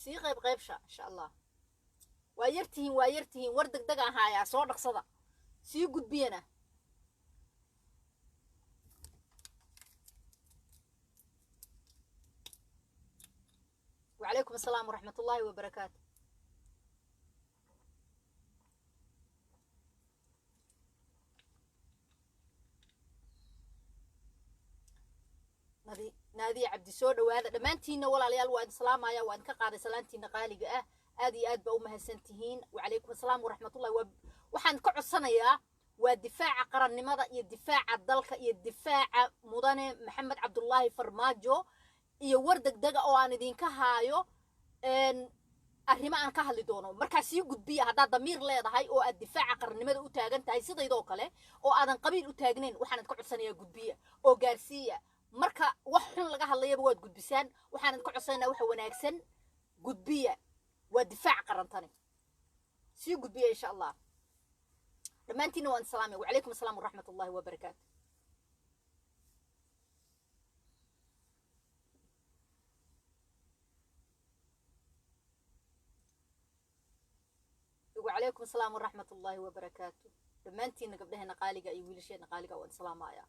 sii qaybsha insha allah waa yartihiin war degdeg aan haayaa soo dhaqsada sii gudbiyana وعليكم السلام ورحمة الله وبركاته نادي عبد السود وهذا دمانتينا ولا ليال واد سلام يا واد كقاضي سلانتينا قالقة هذه أدب أمها سنتهين وعليكم السلام ورحمة الله وحن كعصنا يا ودفاع قرن لماذا يدفاع الضلك يدفاع مدن محمد عبد الله فرماجو يوردك دقة أو أنا دين كهايو إن arrimo aan ka hadli doono markaas ii gudbiya hadaa damiir leedahay oo aad difaaca qarnimada u taagan tahay sidaydoo kale oo aadan qabiil u taagnayn waxaan ka codsanayaa gudbiya oo gaarsiiya marka wax xun laga hadlayaba waad gudbisaan waxaan ka codsanayaa wax wanaagsan gudbiya waa difaac qarantani sii gudbiya insha Allah dhamaantiina waan salaamay wa calaykum asalaam wa rahmatullahi wa barakaatuh وعليكم السلام ورحمة الله وبركاته دمانتين قبلها نقالقة أي ويلشي نقالقة وان سلام آيا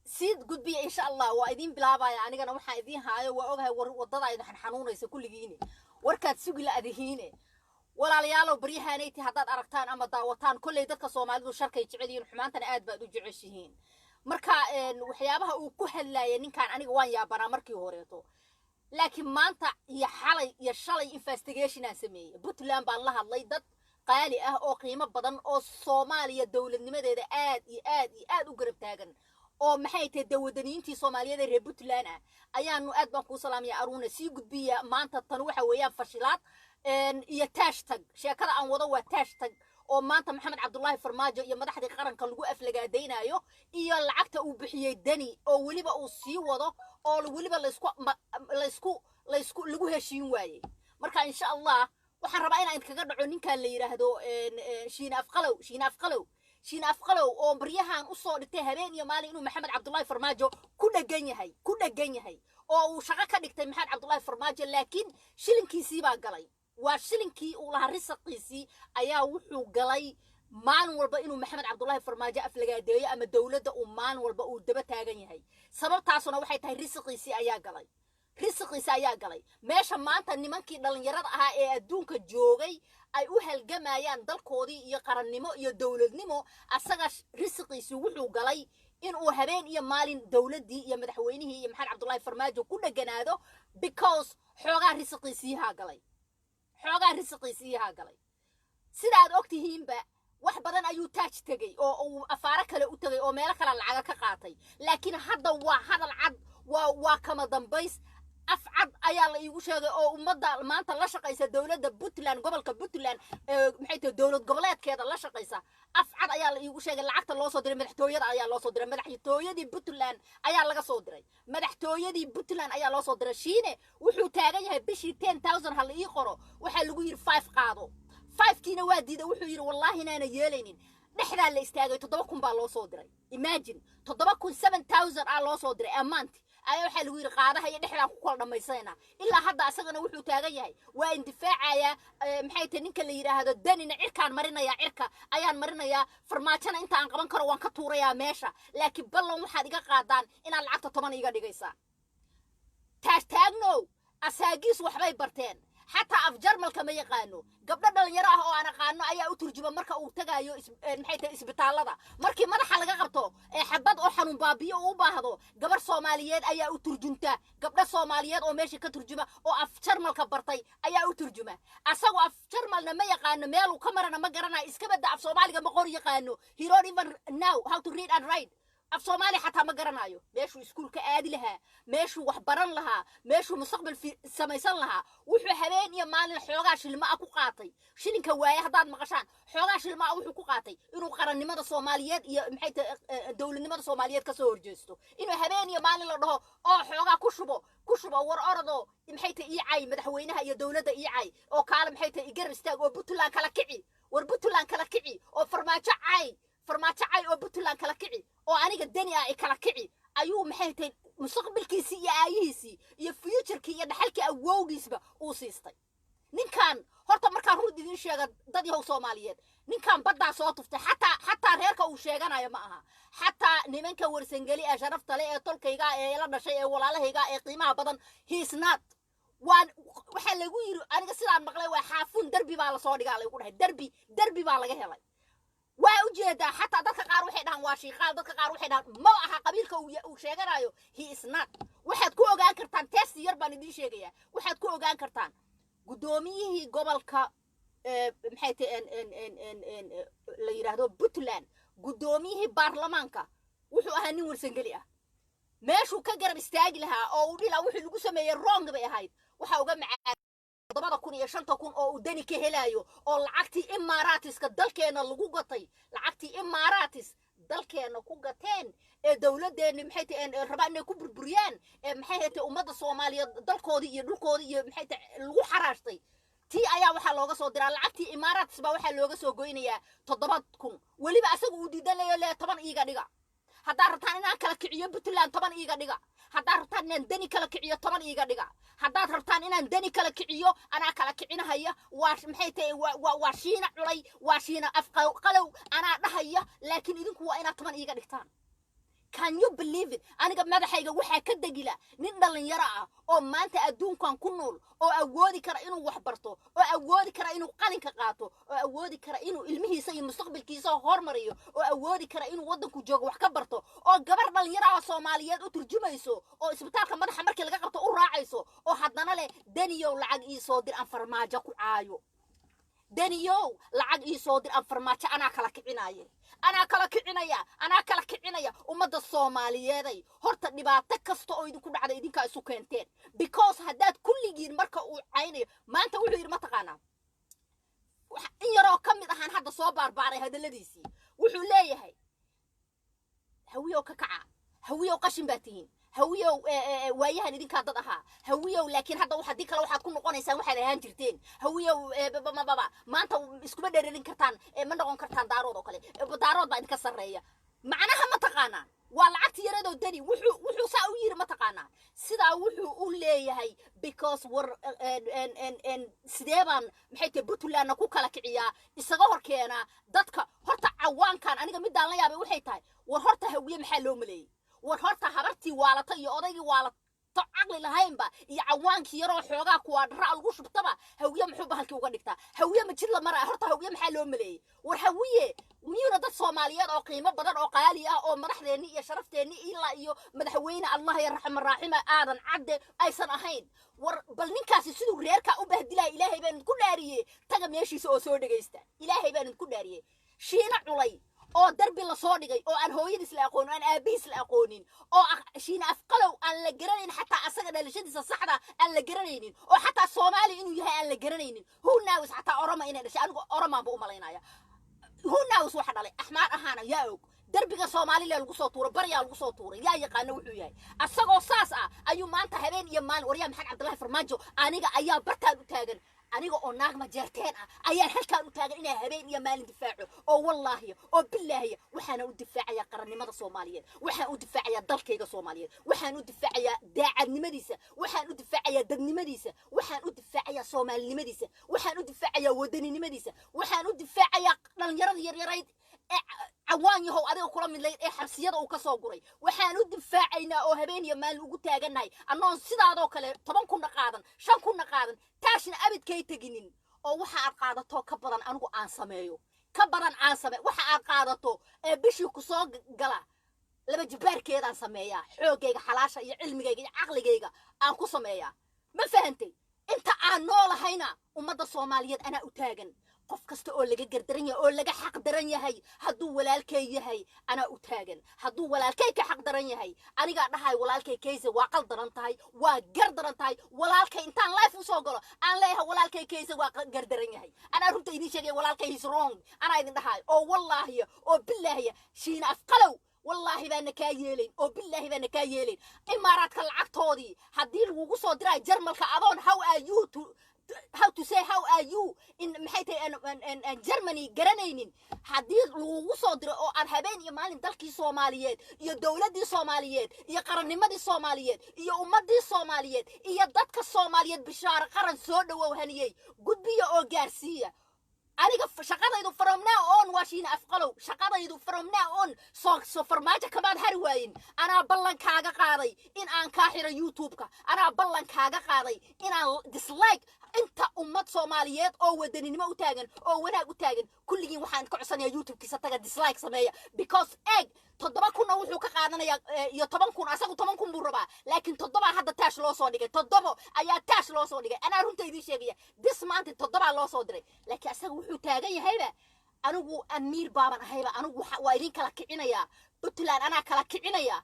سيد قد بي إن شاء الله وإذين بلابا يعني أنا وحا إذين هاي وأوغها وضضا إذا حنحنون يسا كل جيني وركات سوقي لأذهيني ولا ليالو بريحانيتي هداد أركتان أما داوتان كل يددك صومالدو شركة يجعلين حمانتان آد بأدو جعشيهين مركا وحيابها وكهلا ينين كان أنا وان يابانا مركي هوريتو لكن maanta iyo xalay iyo shalay investigation aan sameeyay Puntland baan la hadlay dad qaali ah oo qiimo badan oo Soomaaliya dawladnimadeeda aad u garab taagan oo maxay tahay dawladaniintii Soomaaliyeed ee Puntland ah ayaanu aad baan ku salaamay aruuna sii gudbiya maanta tan waxa weeyaan fashilaad iyo hashtag sheekada aan wado waa hashtag oo maanta Maxamed Cabdullaahi Farmaajo iyo madaxdii qaranka lagu aflagaadeynaayo iyo lacagta uu bixiyay dani oo waliba uu sii wado oo waliba la isku lagu heshiin waayay marka insha Allah waxaan rabaa inaan kaga dhaco ninkan la yiraahdo Shiina Afqalow oo baryahan u soo dhigtay habeen iyo maalin inuu Maxamed Cabdullaahi Farmaajo ku dhagan yahay oo uu shaqo ka dhigtay Maxamed Cabdullaahi Farmaajo laakiin shilinkiisii baa galay waa shilinkii uu lahaa risqiisii ayaa wuxuu galay maalin walba inuu Maxamed Cabdullaahi Farmaajo aflagaadeeyo ama dawladda uu maalin walba uu daba taagan yahay sababtaasuna waxay tahay risqiisii ayaa galay meesha maanta nimankii dhalinyarada ahaa ee adduunka joogay ay u halgamayaan dalkoodii iyo qarannimo iyo dawladnimo asaga risqiisii wuxuu galay in uu habeen iyo maalin dawladdii iyo madaxweynihii iyo Maxamed Cabdullaahi Farmaajo ku dhaganaado because xoogaa risqiisii galay sida aad ogtihiinba wax badan ayuu taaj tagay oo uu afaara kale u tagay oo meel kale lacag ka qaatay laakiin hadda waa hadal cad waa kama dambays afcad ayaa la iigu sheegay oo ummadda maanta la shaqaysa dawladda Puntland gobolka Puntland maxay tahay dawlad goboleedkeeda la shaqaysa afcad ayaa la iigu sheegay lacagta loo soo diray madaxtooyada ayaa loo soo diray madaxtooyadii Puntland ayaa laga soo diray madaxtooyadii Puntland ayaa loo soo diray shiine wuxuu taagan yahay bishii 10000 hal ii qoro waxa lagu yiri 5 qaado 5 kiina waa diiday wuxuu yiri wallahi inaana yeelaynin dhexda la istaagay 7000 baa loo soo diray imagine 7000 aa loo soo diray amaanti ayaa waxa lagu yiri qaadaha iyo dhexda ku kala dhamaysanayna ilaa hadda asagana wuxuu taagan yahay waa indifaacaya maxay tahay ninka la yiraahdo danina cirkaan marinaya farmaajana inta aan qaban karo waan ka tuurayaa meesha laakiin ballan waxaad iga qaadaan inaad lacagta 10 iga dhigaysaa taagno asaagiis waxbay barteen حتى أفجر ملك ما يقانو قبل دل يراه أنا قانو أي أترجم مركا وتجايو محيط إسبتال هذا مركي ما حلقة قبته حبض أرحم بابي أو بعضه قبل صوماليات أي أترجمته قبل صوماليات أو ماشي كترجمة أو أفجر ملك برتي أي أترجمة أسوأ أفجر ملنا ما يقانو ميل وكاميرا ما قرنا إسكبد أف صومالي قبل قور يقانو he don't even know how to read and write af Soomaali xataa ma garanayo meeshu iskuulka aadi lahaa meeshu wax baran lahaa meeshu mustaqbal samaysan lahaa wuxuu habeen iyo maalin xoogaa shilma ku qaatay shilinka waaya hadaad maqashaan xoogaa shilma wuxuu ku qaatay inuu qarannimada Soomaaliyeed iyo maxay dawladnimada Soomaaliyeed ka soo horjeesto inuu habeen iyo maalin la dhaho oo xoogaa ku shubo war orado maxay tahay madaxweynaha iyo dawladda oo kaala maxay tahay igar istaag oo Puntland kala kici war Puntland kala kici oo farmaajo cay oo Puntland kala kici oo aniga dani ay kala kici ayuu maxay tahay mustaqbalkiisii iyo aayihiisii iyo future-kii iyo dhaxalkii awowgiisba uu siistay ninkan horta markaa rud idin sheega dad yahow Soomaaliyeed ninkan badda soo tuftay xataa reerka uu sheeganayo ma aha xataa nimanka warsangeli ee sharafta leh ee tolkayga ee la dhashay ee walaalahayga ee qiimaha badan he is not waxa lagu yiri aniga sidaan maqlay waa xaafun darbi baa la soo dhigaa lagu dhahay darbi baa laga helay waa u jeedaa xataa dadka qaar waxay dhahan waa shiiqaal dadka qaar waxay dhahan ma aha qabiilka uu sheeganayo he is not waxaad ku ogaan kartaan test yar baan idin sheegaya waxaad ku ogaan kartaan gudoomiyihii gobolka maxay tahay la yiraahdo Puntland gudoomiyihii baarlamaanka wuxuu ahaa nin warsangeli ah meeshuu ka garab istaagi lahaa oo uu dhila wuxuu lagu sameeyay wrong bay ahayd waxa uga macaan 7,000 oo uu dani ka helayo oo lacagtii Imaaraatiska dalkeena lagu gatay lacagtii Imaaraatis dalkeena ku gateen ee dawladeena maxay tahay rabaan inay ku burburiyaan maxay tahay ummadda Soomaaliyeed dalkoodii iyo dhulkoodii iyo maxay tahay lagu xaraashtay tii ayaa waxa looga soo diraa lacagtii Imaaraatis ba waxa looga soo goynayaa 7,000 waliba asagu uu diidanayo 10 iiga dhiga hadda rabtaan inaan kala kiciyo Puntland 10 iiga dhiga hadda rabtaan inaan dani kala kiciyo 10 iiga dhiga hadda rabtaan inaan dani kala kiciyo ana kala kicinahaya waa maxay tahay waa shiina culay waa shiina afqalow ana dhahaya laakiin idinku waa inaad 10 iiga dhigtaan can you believe it aniga madaxayga waxa ka dagila nin dhalinyaro ah oo maanta adduunkan ku nool oo awoodi kara inuu wax barto oo awoodi kara inuu qalinka qaato oo awoodi kara inuu ilmihiisa iyo mustaqbalkiisa hormariyo oo awoodi kara inuu wadanku joogo wax ka barto oo gabar dhalinyaro ah Soomaaliyeed u turjumayso oo isbitaalka madaxa markii laga qabto u raacayso oo haddana leh daniyow lacag ii soo dir aan farmaajo ku caayo daniyow lacag ii soo dir aan farmaajo ana kala kicinaya ummadda Soomaaliyeed horta dhibaato kasta oo idinku dhacday idinka isu keenteen because haddaad kulligiin marka uu caynayo maanta wuxuu yiri ma taqaanaa in yaroo ka mid ahaan hadda soo baarbaaray hadaladiisii wuxuu leeyahay hawiyow ka kaca hawiyow qashin baa tihiin hawiyow waayahan idinka dad ahaa hawiyow laakiin hadda waxa kale waxaad ku noqonaysaan waxaad ahaan jirteen hawiyow maanta iskuma dheerin kartaan ma noqon kartaan daarood oo kale daarood baa idinka sareeya macnaha ma taqaanaa waa lacagtii yaradoo dani wuxuu saa u yiri ma taqaanaa sidaa wuxuu u leeyahay because sideeban maxay tahay Puntland ku kala kiciyaa isaga hor keena dadka horta cawaankan aniga midaan la yaabay waxay tahay war horta hawiye maxaa loo maleeyay war horta habartii waalata iyo odaygii waalata caqli lahaynba iyo cawaankii yaroo xoogaa kuwa dhara lagu shubtaba hawiye muxuu bahalkii uga dhigtaa hawiye ma jir la mara horta hawiye maxaa loo maleeyay war hawiye miyuuna dad Soomaaliyeed oo qiimo badan oo qaali ah oo madaxdeeni iyo sharafteeni ilaa iyo madaxweyne Allah ya raxma aadan cadde aysan ahayn war bal ninkaasi sidoo reerka u bahdilay Ilaahay baan ku dhaariyay taga meeshiisa oo soo dhageysta Ilaahay baan ku dhaariyay shiina culay oo darbi la soo dhigay oo aan hooyadiis la aqoon aan aabihiis la aqoonin oo shiina afqalow aan la garaneyn xataa asaga dhalashadiisa saxda aan la garaneynin oo xataa Soomaali inuu yahay aan la garaneynin who knows xataa Oroma inay dhashay anigu Oroma buu umaleynaya who knows waxa dhalay Axmaar ahaana yaa og darbiga Soomaaliland lagu soo tuuro bariya lagu soo tuuro yaa yaqaan wuxuu yahay asagoo saas ah ayuu maanta habeen iyo maalin wariya Maxamed Cabdullaahi Farmaajo aniga ayaa bartaan u taagan aniga oo naag ma jeerteen ah ayaa halkaan u taagan inay habeen iyo maalin difaaco oo wallahi oo billahi waxaana u difaacaya qarannimada Soomaaliyeed waxaan u difaacaya dalkayga Soomaaliyeed waxaan u difaacaya daacadnimadiisa waxaan u difaacaya dadnimadiisa waxaan u difaacaya Soomaalinimadiisa waxaan u difaacaya wadaninimadiisa waxaan u difaacaya dhalinyarada yaryarayd عوان يهو أديو كلام من لين حبسيات أو كسر قري وحنو دفاعنا أو هبين يمال وجود ناي أنا سيدا ذو كله طبعا كنا قادن شان كنا قادن تاشن أبد كي تجنين أو وح قادة تو كبران أنو أنسميو كبران أنسمي وح قادة بيشو كسر جلا لما جبر كده أنسميا حوجي حلاشة علمي عقلي أنكو سميا ما فهمتي أنت أنول هنا ومدى الصوماليات أنا أتاجن qof kasta oo laga gardaran yahay oo laga xaq daran yahay haduu walaalkay yahay ana u taagan haduu walaalkay ka xaq daran yahay aniga dhahay walaalkay kayse waa qal daran tahay waa gardaran tahay walaalkay intaan life u soo galo aan leeyahay walaalkay kayse waa gardaran yahay ana runta idin sheegay walaalkay is wrong ana idin dhahay oo wallahi oo billahi shiina afqalow والله بأن كايلين أو بالله بأن كايلين إمارات كالعقتودي هدي الوجوس ودراي جرمال كأذون how are you how to say how are you in maxay tahay Germany garanaynin haddii lagu soo diro oo aad habeen iyo maalin dalkii Soomaaliyeed iyo dawladii Soomaaliyeed iyo qarannimadii Soomaaliyeed iyo ummadii Soomaaliyeed iyo dadka Soomaaliyeed bishaar qaran soo dhawow haniyay gudbiyo oo gaarsiiya aniga shaqadaydu from now on waashina afqalow shaqadaydu from now on so farmaajo kamaad hari waayin anaa ballan kaaga qaaday in aan ka xiro YouTube-ka anaa ballan kaaga qaaday in aan dislike inta ummad Soomaaliyeed oo wadaninimo u taagan oo wanaag u taagan kulligiin waxaan ka codsanayaa YouTube-kiisa taga dislike sameeya because egg 7,000 wuxuu ka qaadanayaa iyo 10,000 asagu 10,000 buu rabaa laakiin 7 hadda taash loo soo dhigay 7 ayaa taash loo soo dhigay anaa runta idin sheegaya this month 7 loo soo diray laakiin asagu wuxuu taagan yahayba anigu amiir baaban ahayba anigu waa idin kala kicinaya Puntland anaa kala kicinaya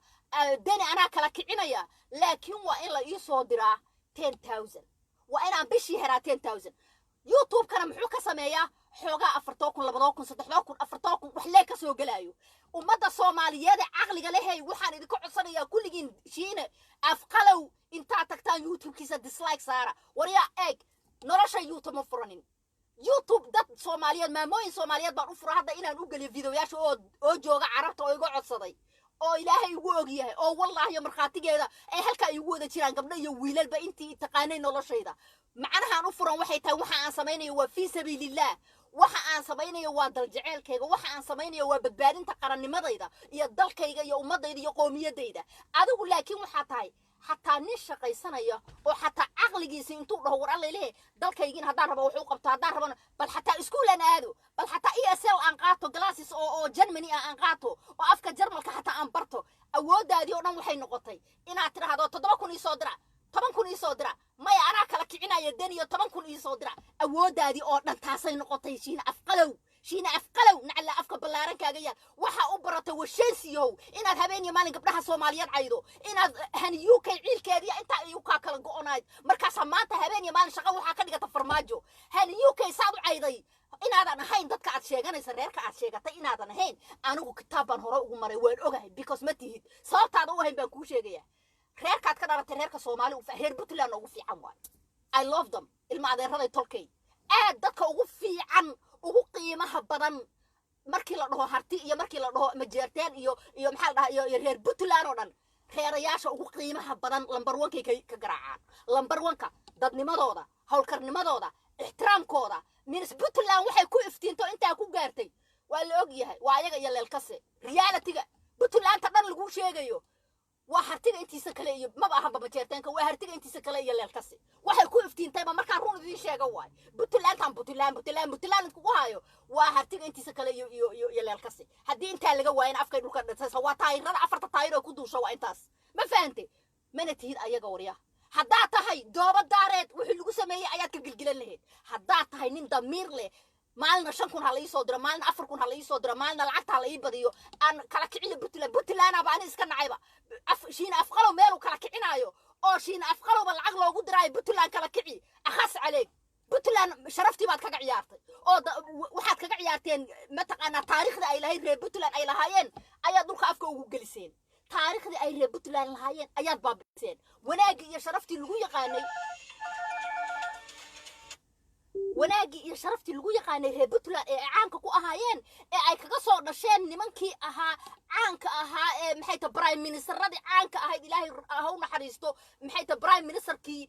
dani anaa kala kicinaya laakiin waa in la ii soo diraa 10,000 waa in aan bishii heraa 10,000 YouTube-kana muxuu ka sameeyaa xoogaa 4,000 2,000 3,000 4,000 wax lee ka soo galaayo ummadda Soomaaliyeed aqliga leh waxaan idin ka codsanayaa kulligiin shiine afqalow inta tagtaan YouTube-kiisa dislike saara wariya eeg nolosha YouTube ma furanin YouTube dad Soomaaliyeed maamooyin Soomaaliyeed baan u fura hadda inaan u galiyo videoyaasha oo jooga carabta oo iga codsaday oo ilaahay ugu og yahay oo wallahi marqaatigeeda ay halka igu wada jiraan gabdho iyo wiilalba intii taqaanay noloshayda macnahan u furan waxay tahay waxa aan sameeynayo waa fi sabilillah waxa aan sameeynayo waa dal jaceelkayga waxa aan sameeynayo waa badbaadinta qarannimadayda iyo dalkayga iyo ummadayda iyo qoomiyadayda adigu laakiin waxa tahay hatta nin shaqaysanaya oo hatta aqligiisa intuu dhaho war alle leeyahay dalkaygin haddaan rabo wuxuu qabtaa haddaan rabana bal hatta iskuulan aado bal hatta ESL aan qaato glasses oo Germany aan qaato oo afka Jarmalka hatta aan barto awoodaadii oo dhan waxay noqotay inaad tiraahdo 7,000 soo dira 10,000 soo dira maya anaa kala kicinaya daniyo 10,000 soo dira awoodaadii oo dhan taasay noqotay shiina afqalow nacla afka ballaaran kaaga yaal waxa u baratay washeesiyow inaad habeen iyo maalin gabdhaha Soomaaliyeed caydo inaad han UK ciilkeedii inta ay u kala go'onayd markaas maanta habeen iyo maalin shaqo waxa ka dhigata farmaajo han UK saad u cayday inaadan ahayn dadka aad sheeganaysa reerka aad sheegatay inaadan ahayn anigu kitaaban hore ugu maray waan ogahay because ma tihid sababtaada u ahayn baan kuu sheegaya reerkaad ka dhalatay reerka Soomaali u reer Puntland ugu fiican waay I love them ilma adeeraday tolkay aad dadka ugu fiican ugu qiimaha badan markii la dhaho harti iyo markii la dhaho majeerteen iyo maxaa la dhahaa iyo reer Puntland oo dhan reerayaasha ugu qiimaha badan lambar 1 ka garaacaan lambar 1 dadnimadooda hawlkarnimadooda ixtiraamkooda minis Puntland waxay ku iftiinto inta ku gaartay waa la og yahay waa ayaga iyo leelkase reality-ga Puntland ta dhan lagu sheegayo waa hartiga intiisa kale iyo ma aha majeerteenka waa hartiga intiisa kale iyo leelkase waxay ku iftiintay markaa run idin sheega waay Puntland ku hayo waa hartiga intiisa kale iyo leelkase hadii inta laga waayna afkay dhulka dhasay waa taayirada afarta taayir oo ku duusho waa intaas ma fahanteen mana tihid ayaga wariya haddaa tahay dooba daareed wixii lagu sameeyay ayaad ka gilgilan lahayd haddaa tahay nin damiir leh maalna 5,000 hala ii soo diro maalna 4,000 hala ii soo diro maalna lacagta hala ii badiyo aan kala kicin Puntland baan iska nacayba shiina afqalow meel uu kala kicinayo oo shiina afqalow lacag loogu diraayo Puntland kala kici akhas caleeg Puntland sharaftii baad kaga ciyaartay oo waxaad kaga ciyaarteen ma taqaana taariikhda ay lahayd reer Puntland ay lahaayeen ayaad dhulka afka ugu geliseen taariikhda ay reer Puntland lahaayeen ayaad baabiseen wanaagii iyo sharaftii lagu yaqaanay wanaagii iyo sharaftii lagu yaqaanay reer Puntland ee caanka ku ahaayeen ee ay kaga soo dhasheen nimankii ahaa caanka ahaa ee maxay ta prime ministerradii caanka ahayd ilaahay ha u naxariisto maxay ta prime ministerkii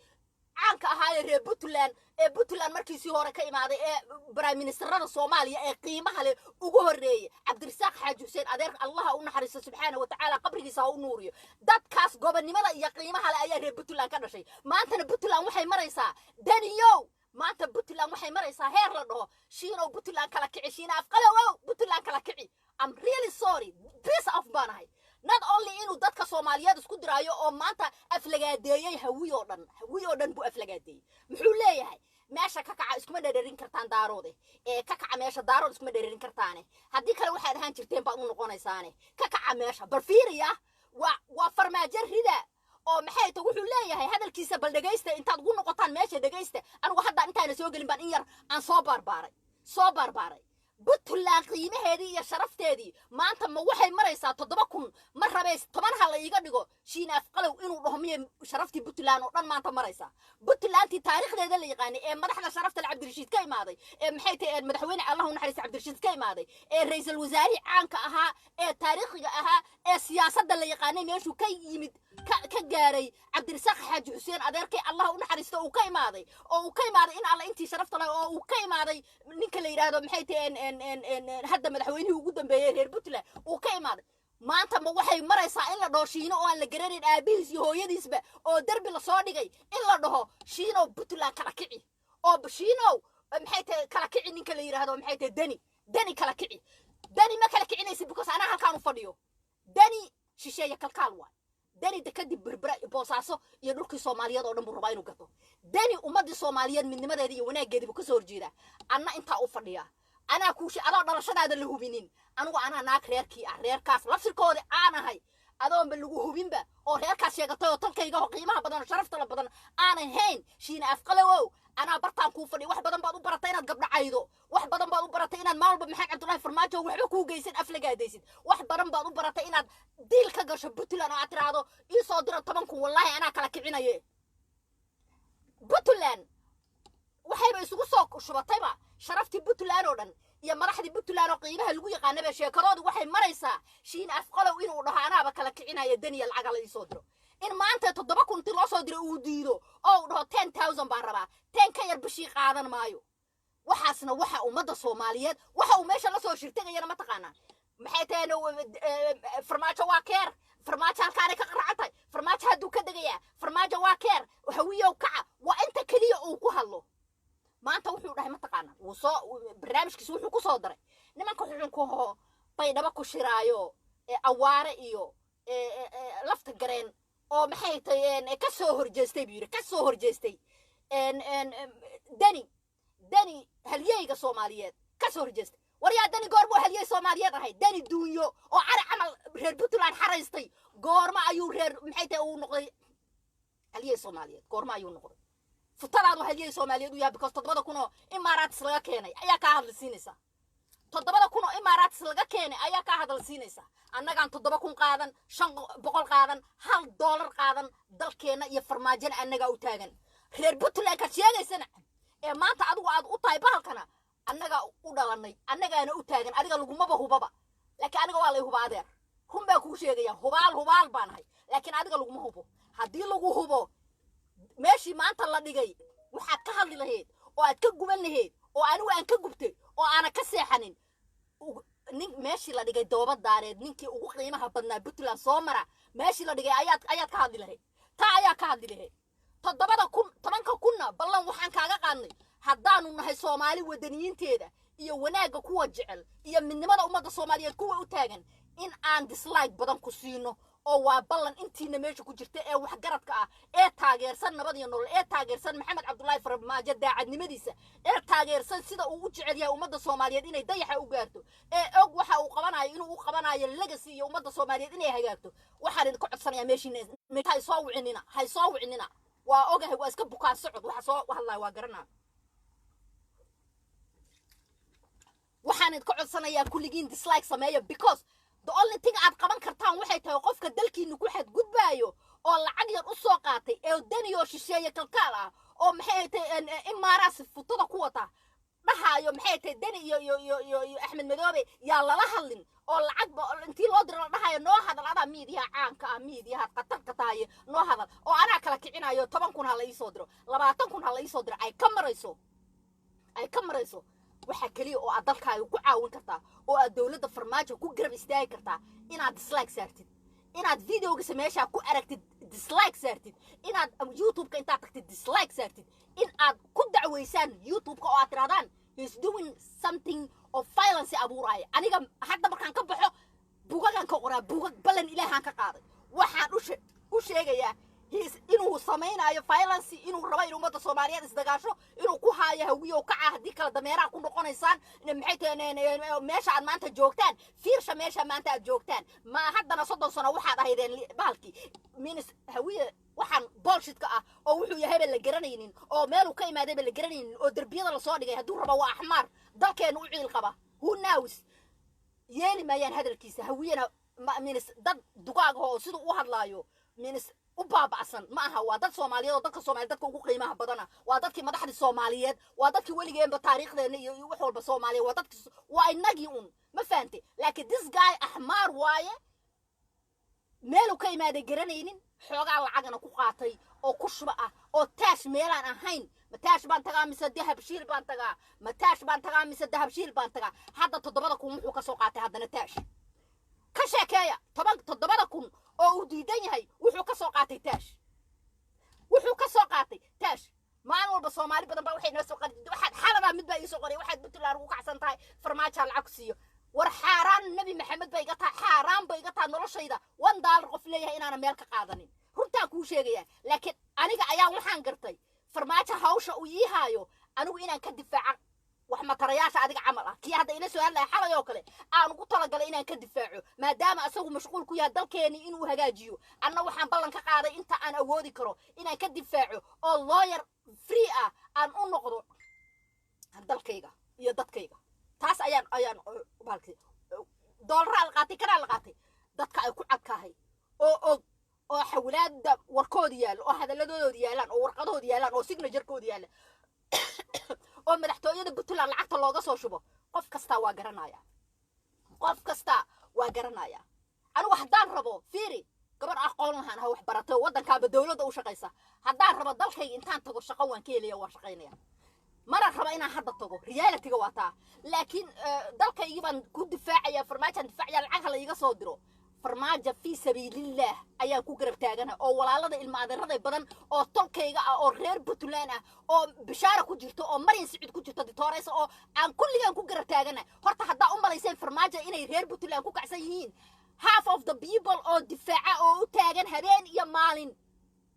caanka ahaa ee reer Puntland markiisii hore ka imaaday ee prime ministerrada Soomaaliya ee qiimaha leh ugu horeeyay Cabdirasaaq Xaaji Xuseen adeer Allah u naxariisto subhanahu wa ta'ala qabrigiisa u nuuriyo dadkaas gobonimada iyo qiimaha leh ayaa reer Puntland ka dhashay maanta Puntland waxay maraysaa daniyow maanta Puntland waxay maraysaa heer la dhaho shiino Puntland kala kici shiina afqalow Puntland kala kici I'm really sorry piece of banahay not only inuu dadka Soomaaliyeed isku diraayo oo maanta aflagaadeeyay hawiyo dhan buu aflagaadeeyay muxuu leeyahay meesha ka kaca iskuma dheerin kartaan daaroode ka kaca meesha daarood iskuma dheerin kartaane haddii kale waxaad ahaan jirteen baad u noqonaysaane ka kaca meesha bal fiiriya waa farmaajo rida oo maxay tahay wuxuu leeyahay hadalkiisa bal dhageysta intaad ugu noqotaan meesha dhageysta anigu hadda intaana soo gelin baan in yar aan soo barbaaray puntland qiimaheedii iyo sharafteedii maanta ma waxay maraysaa 7,000 ma rabays 10 ha la iga dhigo shiina afqalow inuu dhaho miye sharaftii puntland oo dhan maanta maraysaa puntlandtii taariikhdeeda la yaqaanay ee madaxda sharafta cabdirashiid ka imaaday ee maxay tahay madaxweyne allah u naxariis cabdirashiid ka imaaday ee ra'iisul wasaare caanka ahaa ee taariikhiga ahaa ee siyaasadda la yaqaanay meeshuu ka yimid ka gaaray cabdirasaaq xaaji xuseen adeerkay allah u naxariisto uu ka imaaday in alla intii sharafta leh oo uu ka imaaday ninka la yiraahdo maxay tahay hadda madaxweynihii ugu dambeeyay reer puntland uu ka imaaday maanta ma waxay maraysaa in la dhaho shiino oo aan la garanin aabihiis iyo hooyadiisba oo derbi la soo dhigay in la dhaho shiino puntland kala kici oo shiino maxay tahay kala kici ninka la yiraahdo maxay tahay dani kala kici dani ma kala kicinaysid because ana halkaan u fadhiyo dani shisheeye kalkaal waa dani kadib berbera boosaaso iyo dhulkii Soomaaliyeed oo dhan buu rabaa inuu gato dani ummadii Soomaaliyeed midnimadeeda iyo wanaageeda buu ka soo horjeeda anna inta u fadhiya ana ku adoo dhalashadaada la hubinin anigu ana naag reerkii ah reerkaas lafsirkooda aanahay adoon ba lagu hubinba oo reerkaas sheegatay oo tankayga oo qiimaha badan sharafta la badan aanan hayn shiina afqalow ana bartaan ku fadhi wax badan baad u baratay inaad gabdha caydo wax badan baad u baratay inaad maalba maxay Cabdullaahi Farmaajo waxba ku geysan aflagaadaysid wax badan baad u baratay inaad diil ka gasho Puntland oo tiraado ii soo diro 10,000 wallahi ana kala kicinaye Puntland waxayba isugu soo shubatayba sharaftii Puntland oo dhan iyo madaxdii Puntland oo qiimaha lagu yaqaanay sheekadoodu waxay maraysaa shiina afqalow inuu dhaho anaaba kala kicinaya Daniel lacag la ii soo diro in maanta 7,000 loo soo diro uu diido oo dhaho 10,000 baan rabaa 10 ka yar bishii qaadan maayo waxaasna waxa ummadda Soomaaliyeed waxa uu meesha la soo shirtagayna ma taqaanaa maxay tahay Farmaajo waa keer Farmaajo halkaan ka qaracatay Farmaajo haduu ka dagaya Farmaajo waa keer hawiyow kaca waa inta kaliya uu ku hadlo maanta wuxuu dhahay ma taqaanaa uu soo barnaamijkiisa wuxuu ku soo daray nimanka xukunka baydhaba ku shiraayo awaare iyo lafta gareen oo maxay tahay ka soo horjeestay biir ka soo horjeestay dani halyeyga Soomaaliyeed ka soo horjeestay waryaa dani goormo halyey Soomaaliyeed ahay dani duunyo oo cari camal reer Puntland xaraystay goorma ayuu reer maxay tahay uu noqday halyey Soomaaliyeed goorma ayuu noqday futadaadu halyey Soomaaliyeed u yahay because 7,000 oo imaaraats laga keenay ayaa ka hadlaysiinaysa 7,000 oo imaaraats laga keenay ayaa ka hadlaysiinaysa annagaan 7,000 qaadan 500 qaadan $1 qaadan dalkeena iyo farmaajana annaga u taagan reer Puntland ka sheegaysana ee maanta adigu aad u tahay bahalkana annaga u dhalanay annagaana u taagan adiga lagumaba hubaba laakiin aniga waa lay hubaadeer baa ku sheegaya hubaal baanahay laakiin adiga laguma hubo hadii lagu hubo meeshii maanta la dhigay waxa ka hadli lahayd oo aad ka guban lahayd oo anigu aan ka gubtay oo aan ka seexanin nin meeshii la dhigay doobadaareed ninkii ugu qiimaha badnaa Puntland soo mara meeshii la dhigay ayaad ka hadli lahayd taa ayaa ka hadli lahayd 7,000 ballan waxaan kaaga qaadnay haddaanu nahay Soomaali wadaniyiinteeda iyo wanaaga kuwa jecel iyo midnimada ummadda Soomaaliyeed kuwa u taagan in aan dislike badan ku siino oo waa ballan intiina meesha ku jirta ee wax garadka ah ee taageersan nabad iyo nolol ee taageersan Maxamed Cabdullaahi Farmaajo daacadnimadiisa ee taageersan sida uu u jecel yahay ummadda Soomaaliyeed inay dayaxa u gaarto ee og waxa uu qabanayo inuu u qabanayo legacy iyo ummadda Soomaaliyeed inay hagaagto waxaan idin ku codsanayaa meeshiina hay soo wicinina waa ogahay waa iska bukaan socod waxa soo hadlay waa garanaa waxaan idin ku codsanayaa kulligiin dislike sameeyo because the only thing aad qaban kartaan waxay tahay qofka dalkiina ku xad gudbaayo oo lacag yar u soo qaatay ee daniyo shisheeye kalkaal ah oo maxay tahay imaaraas futada ku wata dhahayo maxay tahay dani iyo Axmed Madoobe yaa lala hadlin oo lacag intii loo diro dhahayo noo hadal ada miidiyaha caanka ah miidiyaha qatarka tahay noo hadal oo ana kala kicinayo 10,000 ha la ii soo diro 20,000 ha la ii soo diro ay ka marayso waxa kaliya oo aad dalkaaga ku caawin kartaa oo aad dawladda Farmaajo ku garab istaagi kartaa inaad dislike saartid inaad videoga sameesha ku aragtid dislike saartid inaad YouTube-ka inta tagtid dislike saartid in aad ku dacweysaan YouTube-ka oo aad tiraadaan he's doing something of violence abuuraya aniga hadda markaan ka baxo buugagan ka qoraa buugag balan ilaahan ka qaaday waxaan u sheegayaa inuu samaynayo violence inuu rabo inuu ummadda Soomaaliyeed isdagaasho inuu ku haayo hawiyo kaca hadii kala dameeraha ku noqonaysaan maxay tahay meesha aad maanta joogtaan fiirsha meesha maanta aad joogtaan ma haddana 30 sano waxaad ahaydeen bahalkii minis hawiye waxaan bullshit-ka ah oo wuxuu yahay la garanaynin oo meel uu ka imaaday la garanaynin oo darbiyada la soo dhigay haduu rabo waa axmar dalkeenu u ciil qaba who knows yeeli maayaan hadalkiisa hawiyana minis dad dugaag oo sidoo u hadlaayo minis u baabacsan ma aha waa dad Soomaaliyeed oo dadka Soomaaliyeed dadka ugu qiimaha badana waa dadkii madaxda Soomaaliyeed waa dadkii waligeeba taariikhdeena iyo wax walba Soomaaliyeed waa dadkii waa inagii ma fahanti laakiin this guy ahmar waaye meelu ka imaaday garanaynin xoogaa lacagna ku qaatay oo ku shuba ah oo taash meelaan ahayn mataash baan tagaa mise dahabshiil baan tagaa mataash baan tagaa mise dahabshiil baan tagaa hadda 7 kun wuxuu ka soo qaatay haddana taash ka sheekeeya 7 kun oo uu diidan yahay wuxuu ka soo qaatay taash maalin walba Soomaali badan baa waxay noo soo qaatay waxaad xalada mid baa ii soo qoray waxaad Puntland ugu kacsan tahay farmaajo lacag siiyo war xaaraan nabi maxamed bay iga tahay xaaraan bay iga tahay noloshayda $1 qof leeyahay inaana meel ka qaadanin runtaa kuu sheegaya laakiin aniga ayaa waxaan gartay farmaajo hawsha uu ii haayo anigu inaan ka difaaco wax matarayaasha adiga camal ah kii hadda ila soo hadlay xalay oo kale aan ugu talagalay inaan ka difaaco maadaama asagu mashquul ku yahay dalkeeni inuu hagaajiyo anna waxaan ballan ka qaaday inta aan awoodi karo inaan ka difaaco oo lawyer free ah aan u noqdo dalkayga iyo dadkayga taas ayaan balki dollar qaatay kana la qaatay dadka ay ku cadkahay oo xawlaada warkood yaal oo hadaladooda yaalaan oo warqadooda yaalaan oo signature-kooda yaalaan oo madaxtooyada Puntland lacagta looga soo shubo qof kasta waa garanaya anigu haddaan rabo fiiri gabar aqoon lahaan ha wax barato wadankaaba dawladda u shaqeysa haddaan rabo dalkayga intaan tago shaqo waan ka helayaa waa shaqeynaya mara raba inaan hadda tago reality-ga waa taa laakiin dalkayga baan ku difaacaya farmaajo difaacaya lacag la iga soo diro farmaajo fi sabiilillah ayaa ku garab taagana oo walaalada ilma adeerada badan oo tolkayga ah oo reer Puntland ah oo bishaara ku jirto oo Marin Saciid ku jirto ditooraysa oo aan kulligan ku garab taagana horta hadda u malaysay farmaajo inay reer Puntland ku kacsan yihiin half of the people oo difaaca oo u taagan habeen iyo maalin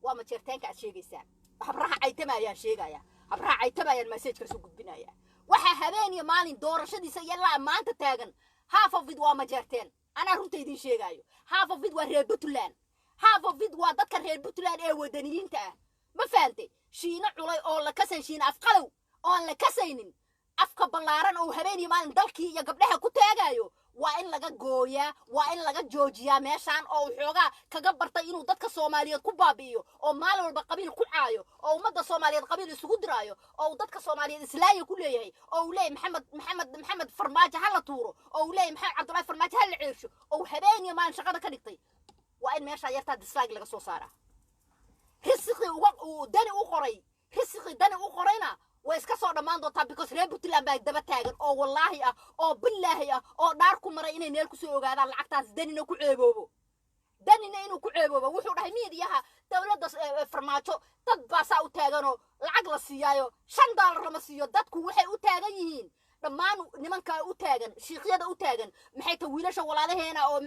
waa ma jirtaanka aad sheegaysaa habraha aytamayaan sheegaya habraha aytamayaan message-ka soo gudbinaya waxa habeen iyo maalin doorashadiisa yalla maanta taagan half of it waa ma jirtaan أنا رنت يدين شيء جايو half of it وهرب بتلان half of it وذكر هرب بتلان إيه ودنيين تاه ما فهمتي شينا علي أول كسر شينا أفقلوا أول كسرين أفق بلارن أو هبيني ما ندلكي يا قبلها كنت جايو وإن لقى جويا وإن لقى جورجيا ماشان أو حاجة كجبرت إنه ضدك الصومالية كوبابيو أو ماله البقبيل كعايو أو مدة الصومالية قبيل السجود رايو أو ضدك الصومالية إسلاية كله هي أو ليه محمد فرماجة هلا طورو أو ليه محمد عبد الله فرماجة هلا عيرشو أو هبيني ما نشغل كنيقتي وإن ماشى يرتاد السلاج لقى صوصارة هسقي ودني أخري هسقي دني أخرينا وإسكا صار دمان دوتا because reer Puntland baa daba taagan oo wallahi ah oo billahi ah oo dhaar ku maray inay neel ku soo ogaadaan lacagtaas danina ku ceeboobo wuxuu dhahay miidiyaha dawladda farmaajo dad baa saa u taagan oo lacag la siiyaayo $5 lama siiyo dadku waxay u taagan yihiin dhammaan nimanka u taagan shiiqyada u taagan maxay ta wiilasha walaalaheena oo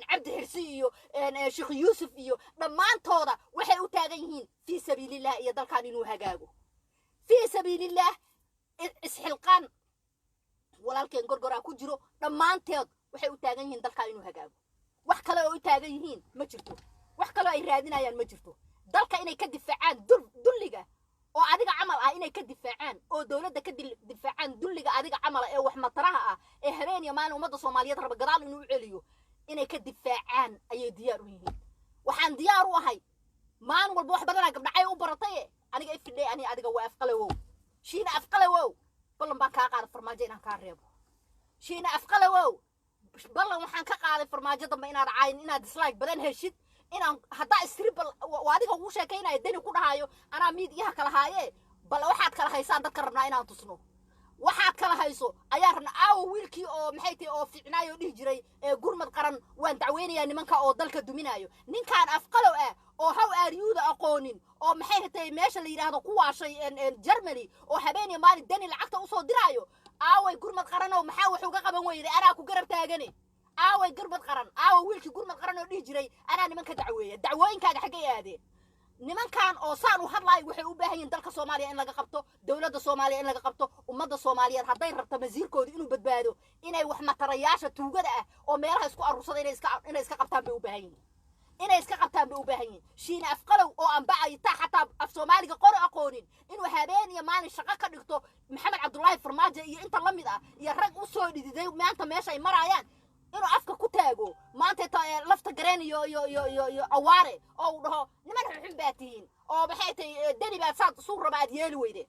Cabdi Xirsi iyo Sheekh Yuusuf iyo dhammaantooda waxay u taagan yihiin fi sabiilillah iyo dalkan inuu hagaago في سبيل الله إسحلقان ولكن قرقرة كجرو لما أنتظ وحي أتاجيهن دلك إنه هجاو وحكلا أتاجيهن مجرتو وحكلا إرادنا يا مجرتو دلك إنه كدفاعان دلجة أو عديك عمل إنه كدفاعان أو دولة كدفاعان دلجة عديك عمل أو وحمد تراها إهرين يمان ومدى صومالية رب جرال إنه عليو إنه كدفاعان أي دياروهن وحن ديارو هاي ما نقول بوح بدنا قبل عيو وبرطية أنا جاي في الليل أنا أديك وأفقله شينا أفقله بلن بان كاقال فرماجة إنها كاريبو شينا أفقله بلن وحان كاقال فرماجة ضم إنا رعاين إنا ديسلايك بدن هالشيد إنا حتى استريبل وأديك ووشا كينا يديني كونا هايو أنا ميد إيها كالهايي بل وحاد كالهايسان دكرنا إنا تصنو waxaad kala hayso ayaarna wiilkii oo maxaytay oo fiicnaayo dhig jiray gurmad qaran waan dacweynayaa nimanka oo dalka duminayo ninkaan afqalow oo haw aariyuuda aqoonin oo maxaytay meesha la yiraahdo ku waashay Germany oo habeenii maalin dani lacagta u soo diraayo aaway gurmad qaran oo maxaa wax uga qaban weyday anaa ku garab taagani aaway gurmad qaran wiilkii gurmad qaran oo dhig jiray anaa nimanka dacweeya dacwooyinkaaga xagee aadeen nimankan oo saan u hadlay waxay u baahan yihiin dalka Soomaaliya in laga qabto dawladda Soomaaliya in laga qabto ummadda Soomaaliyeed haday rabto masiirkooda inuu badbaado inay wax matarayaasha tuugada ah oo meelaha isku aruursaday inay iska qabtaan bay u baahan yihiin inay iska qabtaan bay u baahan yihiin shiina afqalow oo aan bacayta xataa af soomaaliga qor aqoonin inuu habeen iyo maalin shaqo ka dhigto maxamed cabdullaahi farmaajo iyo inta la mid ah iyo rag u soo dhididay maanta meesha ay marayaan inuu afka ku taago maanta lafta gareen iyo awaare oo uu dhaho niman xun baa tihiin oo maxay tahay dani baa saad suu raba aad yeeli weyde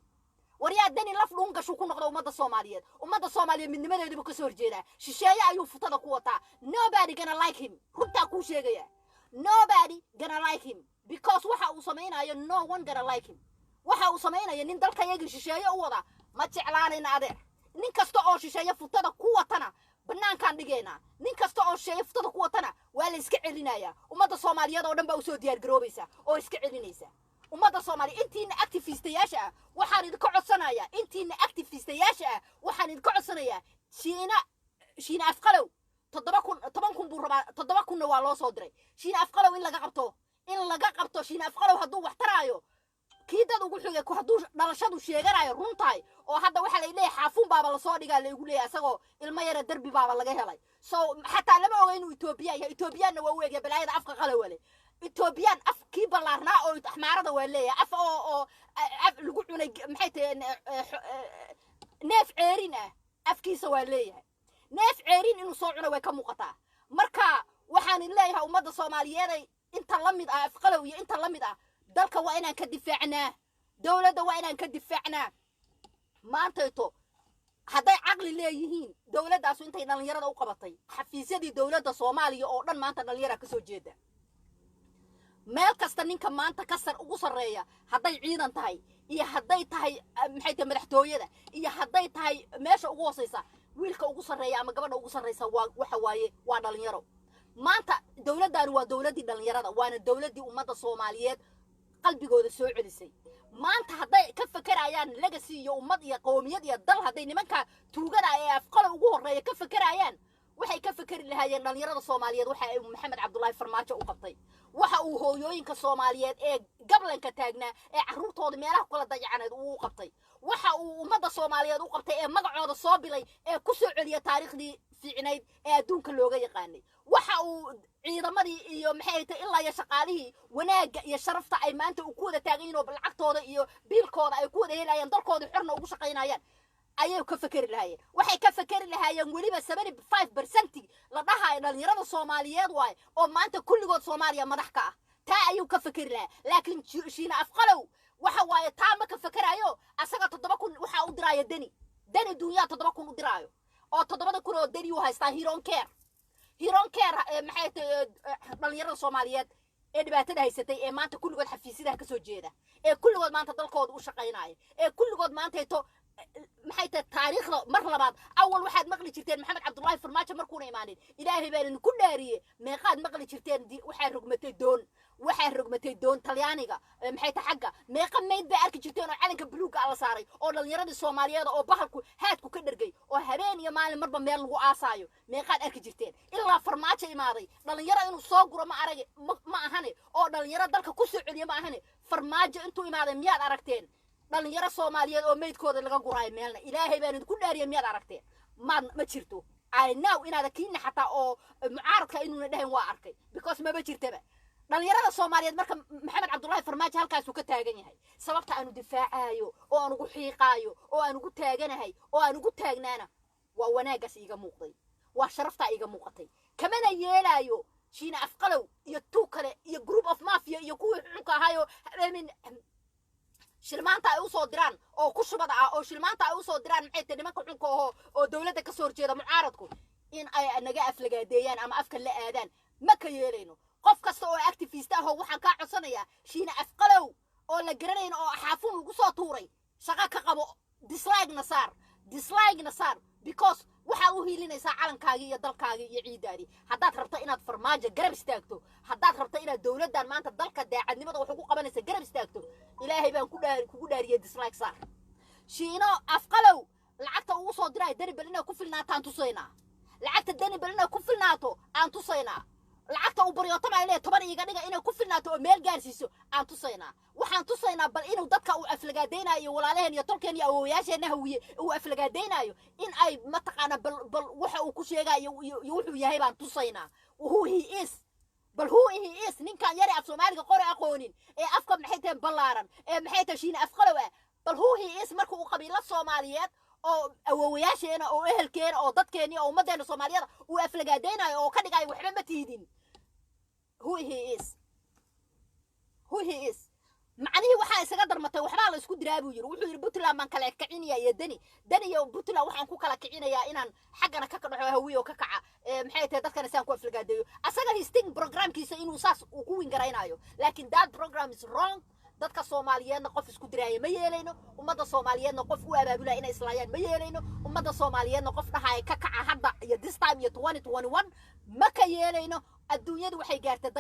waryaa dani laf dhuun gashu ku noqdo ummadda Soomaaliyeed midnimadeedu ka soo horjeeda shisheeye ayuu futada ku wataa nobody gonna like him runta ku sheegaya nobody gonna like him because waxa uu sameeynayo no one gonna like him waxa uu sameeynayo nin dalka yaga shisheeye u wada ma jeclaanayna adeer nin kasta oo shisheeye futada ku watana banaankaan dhigeena nin kasta oo shisheeye futada ku watana waa la iska celinaya ummadda Soomaaliyeed oo dhan baa u soo diyaar garoobaysa oo iska celinaysa ummadda Soomaaliyeed intiina activistayaasha waxaan idin ka codsanayaa intiina activistayaasha waxaan idin ka codsanayaa shiina afqalow 7,000 buu rabaa 7,000 waa loo soo diray shiina afqalow in laga qabto shiina afqalow hadduu wax taraayo kiidad ugu xigay ku hadduu dhalashadu sheeganayo runtahay oo hadda waxa la leeyahay xaafuun baaba la soo dhigaa la igu leeyahay asagoo ilmo yara darbi baaba laga helay so xataa lama oga inuu Ethiopia waa u eegay balaayada afka qalawale Ethiopian af kii balaarnaa oo axmaarada waa leeyahay af oo lagu cunay maxay tahay neef ceerin ah afkiisa waa leeyahay neef ceerin inuu soo cuno way ka muuqataa marka waxaan leeyahay ummadda Soomaaliyeed inta la mid ah afqalow iyo inta la mid ah dalka waa inaan ka difaacnaa dawladda waa inaan ka difaacnaa maanteeto hadday caqli leeyihiin dawladdaas intay dhalinyarada u qabatay xafiisyadii dawladda Soomaaliya oo dhan maanta dhalinyarada ka soo jeeda meel kasta ninka maanta ka ugu sareeya hadday ciidan tahay iyo hadday tahay maxay tahay madaxtooyada iyo hadday tahay meesha ugu hooseysa wiilka ugu sareeya ama gabadha ugu sareysa waxa waaye waa dhalinyaro maanta dawladdan waa dawladii dhalinyarada waana dawladii ummadda Soomaaliyeed qalbigooda soo celisay maanta hadday ka fakarayaan legacy iyo ummad iyo qoomiyad iyo dal hadday nimanka tuugada ee afqalo ugu horeeya ka fakarayaan waxay ka fakari lahaayeen dhalinyarada Soomaaliyeed waxa ay maxamed cabdullaahi farmaajo u qabtay waxa uu hooyooyinka Soomaaliyeed ee gablanka taagnaa ee caruurtooda meelaha kala dayacaneed uu qabtay waxa uu ummadda Soomaaliyeed u qabtay ee magacooda soo bilay ee ku soo celiya taariikhdii fiicnayd ee adduunka looga yaqaanay waxa uu ciidamadii iyo maxay tahay ilaa shaqaalihii wanaaga iyo sharafta ay maanta u ku wada taagan oo lacagtooda iyo biilkooda ay ku wada helayaan dalkooda xirna ugu shaqeynayaan ayay ka fakari lahaayeen waxay ka fakari lahaayeen waliba 75% la dhahay dhalinyarada Soomaaliyeed waay oo maanta kulligood Soomaaliya madax ka ah taa ayuu ka fakari lahaa laakiin shiina afqalow waxa waaye taa ma ka fakarayo asaga 7,000 waxa u diraayo dani dunya 7,000 u diraayo oo 7,000 oo dani u haystaa Hiron Care maxay tahay dhalinyarada Soomaaliyeed ee dhibaatada haysatay ee maanta kulligood xafiisyada ka soo jeeda ee kulligood maanta dalkooda u shaqeynaayo ee kulligood maanta maxay tahay taariikhda mar labaad awal waxaad maqli jirteen maxamed cabdullaahi farmaajo markuuna imaanin ilaahay baan ku dhaariyay meeqaad maqli jirteen waxaa rogmatay doon talyaaniga maxay tahay xagga meeqa mayd bay arki jirteen oo calanka buluuga la saaray oo dhalinyaradii Soomaaliyeed oo bahalku haadku ka dhargay oo habeen iyo maalin marba meel lagu aasaayo meeqaad arki jirteen ilaa farmaajo imaaday dhalinyaro inuu soo guro ma ahane oo dhalinyaro dalka ku soo celiyo ma ahane farmaajo intuu imaaday miyaad aragteen dhalinyaro Soomaaliyeed oo meydkooda laga guraay meelna ilaahay baan idinku dhaariyay miyaad aragteen ma jirto I know inaad kiina xataa oo mucaaradka inuu dhahayn waa arkay because ma jirtaba dhalinyarada Soomaaliyeed marka maxamed cabdullaahi farmaajo halkaas uu ka taagan yahay sababta aanu difaacayo oo aan ugu xiiqaayo oo aan ugu taaganahay oo aan ugu taagnaana waa wanaagaas iiga muuqday waa sharafta iiga muuqatay kamana yeelayo shiina afqalow iyo tuu kale iyo group of mafia iyo kuwii xulka ahayo shilmaanta ay u soo diraan oo ku shubada ah oo shilmaanta ay u soo diraan maxay tahay nimanka xulka oo dawladda ka soo horjeeda mucaaradku in ay naga aflagaadeeyaan ama afka la aadaan ma ka yeelayno qof kasta oo activist ah waxaan ka codsanayaa shiina afqalow oo la garanayno oo xaafuun ugu soo tuuray shaqa ka qabo dislike nasaar because waxa uu hiilinaysaa calankaagi iyo dalkaagi iyo ciidaadi haddaad rabto inaad farmaajo garab istaagto haddaad rabto inaad dawladdan maanta dalka daacadnimada wax ugu qabanaysa garab istaagto ilaahay baan kugu dhaariyay dislike saar shiino afqalow lacagta ugu soo diray dani bal inay ku filnaataan tusaynaa lacagta dani bal inay ku filnaato aan tusaynaa lacagta uu baryootama ay leeyahay 10 iga dhiga inay ku filnaato oo meel gaarsiiso aan tusaynaa waxaan tusaynaa bal inuu dadka uu aflagaadeynayo walaalaheen iyo tolkeen iyo awoowayaasheena hawiye uu aflagaadeynayo in ay mataqaana bal waxa uu ku sheegayo wuxuu yahay baan tusaynaa who he is bal who he is ninkan yari af Soomaaliga qori aqoonin ee afka maxay tahay ballaaran ee maxay tahay shiina afqalow bal who he is markuu u qabiilo Soomaaliyeed oo awowayaasheena oo ehelkeena oo dadkeena oo ummadeena Soomaaliyeed uu aflagaadeynayo oo ka dhigay waxba ma tiidin who he is macnihi waxa isaga darmatay waxba la isku diraabu yiri wuxuu yiri Puntland man kala kicinaya iyo dani iyo Puntland waxaan ku kala kicinayaa inaan xaqana ka kadhaxo hawiyo ka kaca maxay tahay dadkana saan ku aflagaadeeyo asaga histing programkiisa inuu saas uu ku wingaraynayo laakiin that program is wrong dadka Soomaaliyeedna qof isku diraayo ma yeelayno ummadda Soomaaliyeedna qof u abaabulay inay islaayaan ma yeelayno ummadda Soomaaliyeedna qof dhahay ka kaca hadda iyo this time iyo 2021 ma ka yeelayno adduunyadu waxay gaartay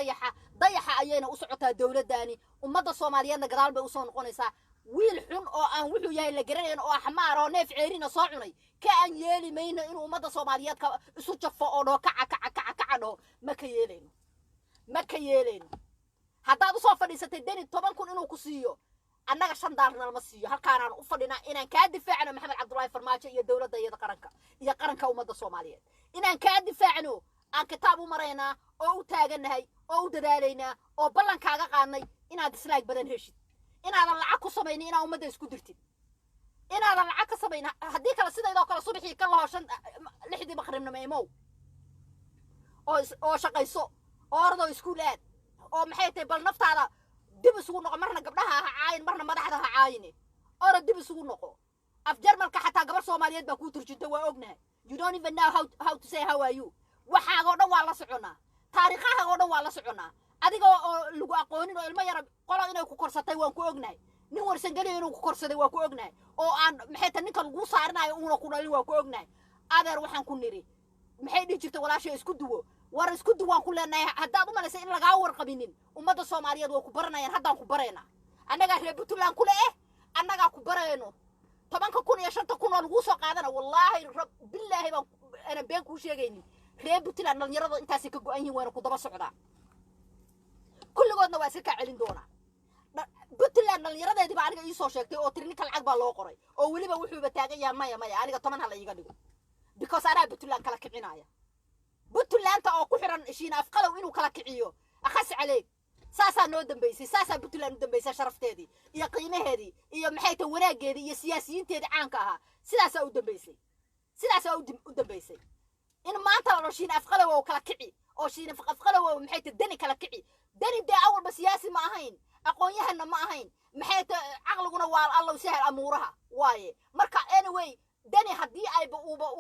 dayaxa ayayna u socotaa dawladdaani ummadda Soomaaliyeedna gadaal bay u soo noqonaysaa wiil xun oo aan wuxuu yahay la garanayno oo xamaar oo neef ceerina soo cunay ka aan yeeli mayno inuu ummadda Soomaaliyeed ka isu jafo oo dhoo kaca dhoo ma ka yeelayno haddaad u soo fadhiisatay dani 10 kun inuu ku siiyo annaga $5 ma siiyo halkaanaan u fadhinaa inaan ka difaacno Maxamed Cabdullaahi Farmaajo iyo dawladda iyo qaranka ummadda Soomaaliyeed inaan ka difaacno aan kitaab u marayna oo u taaganahay oo u dadaalayna oo ballankaaga qaadnay inaad dislaag badan heshid inaadan lacag ku sameeynin inaa ummadda isku dirtid inaadan lacag ka sameeynin haddii kala sidaydoo kala subaxii ka lahoshan 6 maqribnimo imow oo shaqayso oo ordo iskuul aad oo maxay tahay bal naftaada dib isugu noqo marna gabdhaha ha caayin marna madaxda ha caayine ora dib isugu noqo af Jarmalka xataa gabar Soomaaliyeed baa ku turjinta waa ognahay you don't even know how to say how are you waxaago dhan waa la soconaa taariikhaha dhan waa la soconaa adiga oo lagu aqoonin oo ilmo yar qolo inay ku korsatay waan ku ognahay nin warsan galiyo inuu ku korsaday waan ku ognahay oo aan maxay tan ninka lagu saarnayo uuna ku dhalin waan ku ognahay adeer waxaan ku niri maxay dhijirtay walaashay isku duwo war isku duwaan ku leenahay haddaad u malaysay in laga warqabinin ummadda Soomaaliyeed way ku baranayaan haddaan ku barayna annaga reer Puntland ku leeh annaga ku barayno 10 kun iyo 5 kun oo lagu soo qaadana wallahi billahi baan ana been ku sheegaynin reer Puntland dhalinyarada intaas ka go'an yihiin wayna ku daba socdaa kulligoodna waa iska ka celin doona Puntland dhalinyaradeedii baa aniga ii soo sheegtay oo tirnika lacag baa loo qoray oo waliba wuxuu taagan yahay maya aniga 10 hal iiga dhigo because ana Puntland kala kicinaya Puntland oo ku xiran shiina afqalow inuu kala kiciyo akhas caleeg saasa noo dambeysay saasa Puntland u dambeysay sharafteedii iyo qiimaheedii iyo maxay tahay wanaageedii iyo siyaasiyiinteedii caanka ahaa sidaas u dambeysay in maanta la shiina afqalow oo kala kici oo shiina afqalow maxay tahay dani kala kici dani de awalba siyaasi ma ahayn aqoon-yahanna ma ahayn maxay tahay aqliguna waa Allah sahal amuuraha waaye marka anyway dani haddii ay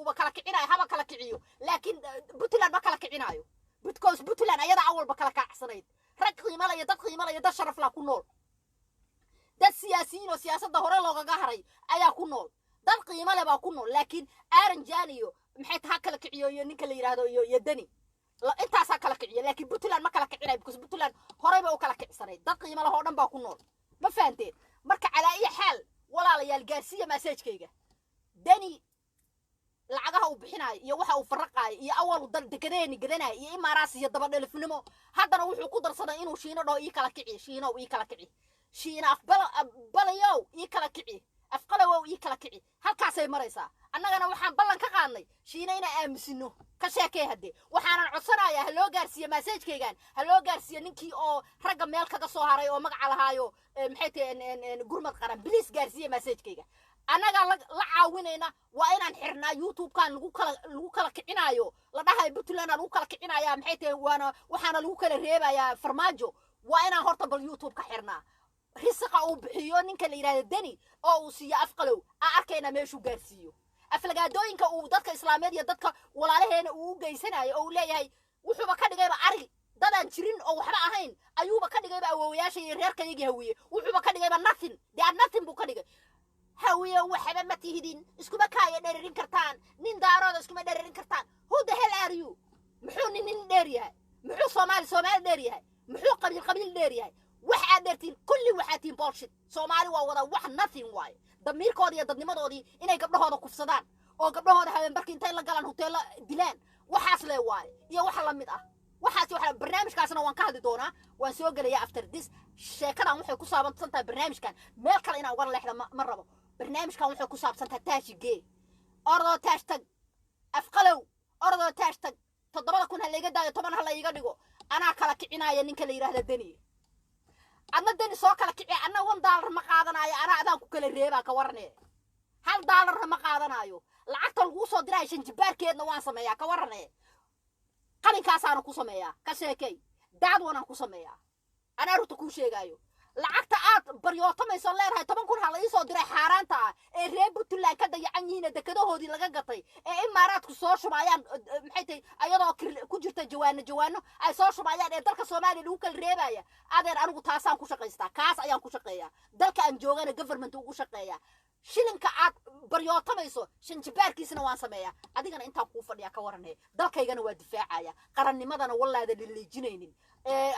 uba kala kicinayo haba kala kiciyo laakiin Puntland ma kala kicinayo because Puntland ayada awalba kala kacsanayd rag qiimo leh dad qiimo leh dad sharaf la ku nool dad siyaasiyiin oo siyaasadda hore looga haray ayaa ku nool dad qiimo leh baa ku nool laakiin Aaron Jaaniyo maxay tahay kala kiciyo iyo ninka la yiraahdo iyo dani intaas kala kiciyo laakiin Puntland ma kala kicinayo because Puntland horeyba u kala kicsanayd dad qiimo leh oo dhan baa ku nool ma fahanteen marka calaa iyo xaal walaalayaal gaarsiiya message-kayga dani lacagaha uu bixinayo iyo waxa uu farqaay iyo awal dal degadeeni gadanay iyo imaaraas iyo daba dhalifnimo haddana wuxuu ku darsaday inuu shiino dhoo ii kala kici shiina afbalayow ii kala kici afqalow ii kala kici halkaasay maraysaa annagana waxaan ballan ka qaadnay shiina inaan aamusino ka sheekay hadde waxaanan codsanayaa loo gaarsiiyo message-kaygan loo gaarsiiyo ninkii oo ragga meel kaga soo haray oo magac lahaayo maxay tahay gurmad qaran please gaarsiiyo message-kayga annaga la caawinayna waa inaan xirnaa YouTube-kan lagu kala kicinayo la dhahay Puntland lagu kala kicinaya maxay tahay waxaana lagu kala reebayaa Farmaajo waa inaan horta bal YouTube ka xirnaa risqa uu bixiyo ninka la yiraahdo dani oo uu siiyo afqalow arkayna meeshu gaarsiiyo aflagaadooyinka uu dadka islaameed iyo dadka walaalaheena uu geysanayo oo leeyahay wuxuuba ka dhigayba ari dadaan jirin oo waxba ahayn ayuuba ka dhigayba awoowayaasha iyo reerkayga hawiye wuxuuba ka dhigayba nothing buu ka dhigay hawiye waxba ma tihidin iskuma kaaya dheerin kartaan nin daarooda iskuma dheerin kartaan who the hell are you muxuu nin dheer yahay muxuu Soomaali dheer yahay muxuu qabiil dheer yahay waxa dheertiin kulli waxa tiin bullshit Soomaali waa wada wax nothing way damiirkoodii iyo dadnimadoodii inay gabdhahooda kufsadaan oo gabdhahooda habeen barkii intay la galaan hoteelo dilaan waxaas lee waay iyo waxa la mid ah waxa barnaamijkaasna waan ka hadli doonaa waan soo galaya after this sheekadan waxay ku saabsan tahay barnaamijkan meel kale inaan uga leexdo ma rabo barnaamijkan waxay ku saabsan tahay taashigee ordo taashtag afqalow ordo taashtag 7 kun ha laga daayo 10 ha la iga dhigo أنا كلا كعناية نين كلا يراه الدنيا أنا الدنيا سو كلا كعناية أنا $1 ما قادنا يا أنا أذان كل الريبة كورني هل $1 ما قادنا يو لعقت الغوص ودراي شنجبار كيد نوان سميا كورني قلن كاسانو كوسميا كشيكي داد وانا كوسميا أنا رحت كوشي جايو لعقت بريوتة ما يصير لها طبعا كل هلا يصير دري حارانتا الريب بتلا كده يعني هنا ده كده هودي لقطي إمارات كسوش معيان محيتي أيضا كجرت جوانو أي سوش معيان درك الصومالي لوك الريباية هذا أنا قطاسان كوشقيستا كاس أيام كوشقيا درك أنجوغان الجفرمنت وكوشقيا شيلين كعاد بريوتة ما يصير شنجبار كيسنا وان سميا أدينا أنت كوفر يا كورني درك يجنا ودفاعية قرني ماذا والله هذا اللي جنينين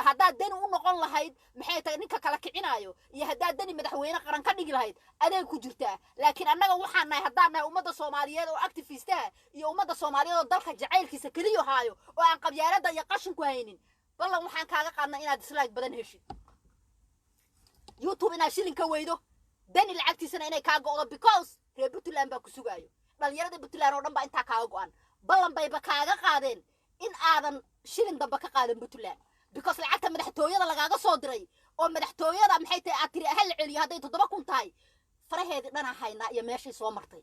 هذا دين ونقول لهايد محيطة إنك كلا كعنايو يهدا دين مدحوينا قرن كنيجي لهايد أنا كجرتها لكن أنا وحنا هدانا أمد الصوماليات وأكتيفيستها يا أمد الصوماليات ودرك جعيل كيس كليو هايو وعن قبيلة ده يقشن كوينين والله وحنا كذا قلنا إن ديسلايك بدن هشي يوتيوب إن شيلين كويدو دين اللي عكتي سنة إنك كاجو because ربطوا لهم بكسوجايو بل يرد بتلا رودن بقى إنت كاجوان بلن بيبقى كاجا قادين إن آذن شيلين دبك قادين بتلا because lacagta madaxtooyada lagaaga soo diray oo madaxtooyada maxay tahay aad tiri hal celiyo haday 7 kun tahay faraheedi dhana hayna iyo meeshii soo martay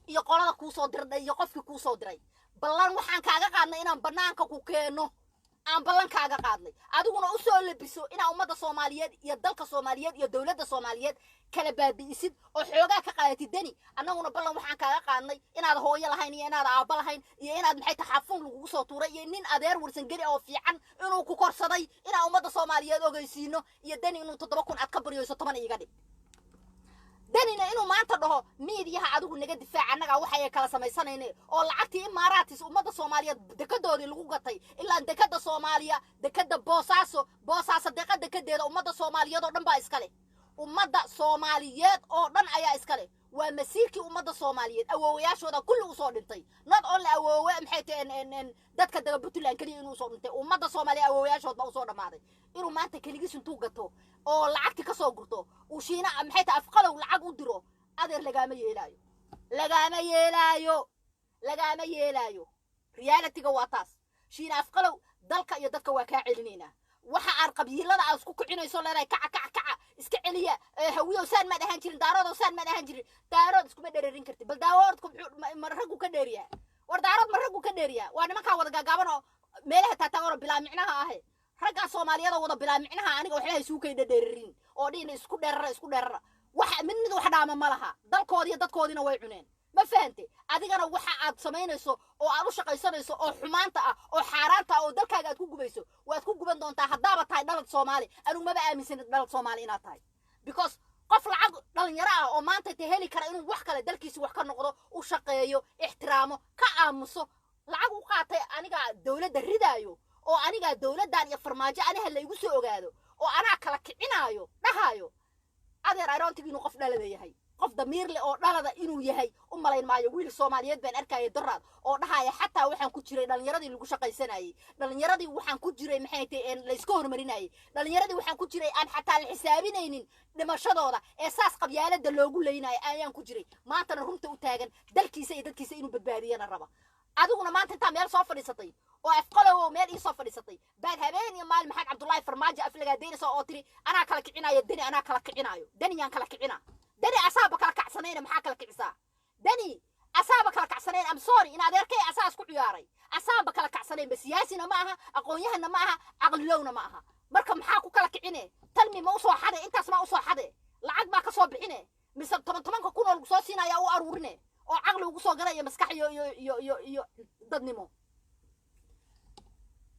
iyo qolada ku soo dirday iyo qofkii ku soo diray ballan waxaan kaaga qaadnay inaan banaanka ku keeno aan ballan kaaga qaadnay adiguna u soo labiso ina umada Soomaaliyeed iyo dalka Soomaaliyeed iyo dawladda Soomaaliyeed kala baabi'isid oo xoogaa ka qaadatid dani annaguna ballan waxaan kaaga qaadnay inaad hooyo lahayn iyo inaad aabba lahayn iyo inaad maxay taxafun lagu soo tuuray iyo nin adeer warsan gari oo fiican inuu ku korsaday ina umada Soomaaliyeed ogeysiino iyo dani inuu 7 kun aad ka bariyayso 10 iga dhig danina inuu maanta dhaho miidiyaha adigu naga difaac annaga waxa ay kala samaysanayeen oo lacagtii imaaraatis umada Soomaaliyeed dekadoodii lagu gatay ilaa dekada Soomaaliya dekada Boosaaso dekadeeda umada Soomaaliyeed oo dhan baa iska leh umada Soomaaliyeed oo dhan ayaa iska leh waa masiirkii umada Soomaaliyeed awoowayaashooda kulli u soo dhintay not only awoowe maxay tahay dadka daga Puntland kaliya inuu soo dhintay umada Soomaaliyeed awoowayaashooda u soo dhamaaday inuu maanta kaligiis intuu gato oo lacagti ka soo gurto uu shiina maxay tahay afqalow lacag u diro adeer lagama yeelaayo reality-ga waa taas shiina afqalow dalka iyo dadka waa ka celinayna waxa aan qabiilada aan isku kicinayso leedahay kaca iska celiya hawiyo saan ma dhahan jirin daarood saan ma dhahan jirin daarood isku ma dheerin karti bal daaroodku marragu ka dheeriya war daarood marragu ka dheeriya waa nimanka wada gaagaaban oo meelaha taataagoro bilaa micnaha ah ragga Soomaaliyeed wada bilaa micnaha aniga waxay isugu kay dheerin oo dhiin isku dheerara waxa mid wax dhaama ma laha dalkoodii iyo dadkoodina way cuneen ma fahanti adigana waxa aad sameynayso oo aad u shaqaysanayso oo xumaanta ah oo xaaraanta ah oo dalkaaga aad ku gubayso waad ku guban doontaa hadaaba tahay dhalad Soomaali anigu ma aaminsan dhalad Soomaali inaad tahay because qof lacag dhalinyaro ah oo maanta ta heli kara inuu wax kale dalkiisa wax ka noqdo u shaqeeyo ixtiraamo ka aamuso lacag u qaatay aniga dawladda ridaayo oo aniga dawladdan iyo farmaajo anaha la igu soo ogaado oo ana kala kicinaayo dhahayo adeer aroontiga inuu qof dhalada yahay qof damiir leh oo dhalada inuu yahay u malayn maayo wiil Soomaaliyeed baan arkay daraad oo dhahaya xataa waxaan ku jiray dhalinyaradii lagu shaqaysanayay dhalinyaradii waxaan ku jiray maxay tahay la iska hormarinayay dhalinyaradii waxaan ku jiray aan xataa la xisaabinaynin dhimashadooda ee saas qabyaalada loogu leeynaay ayaan ku jiray maanta runta u taagan dalkiisa iyo dadkiisa inuu badbaadiyana raba adiguna maanta inta meel soo fadhiisatay oo afqalow meel ii soo fadhiisatay baad habeen iyo maal maxamed Cabdullaahi Farmaajo aflaga deynayso oo tiri ana kala kicinayo dani ana kala kicinayo dani yaan kala kicina dani asaaba kala kacsanayna maxaa kala kicisa dani asaaba kala kacsanayna am sorry in adeerkay asaas ku ciyaaray asaaba kala kacsanayna siyaasina ma aha aqoonyahana ma aha aqlilowna ma aha marka maxaa ku kala kicine talmi ma u soo xaday intaas ma u soo xaday lacag ma ka soo bixine mise 10 kun oo soo siinaya u aruurine oo aqli ugu soo galay maskax iyo dadnimo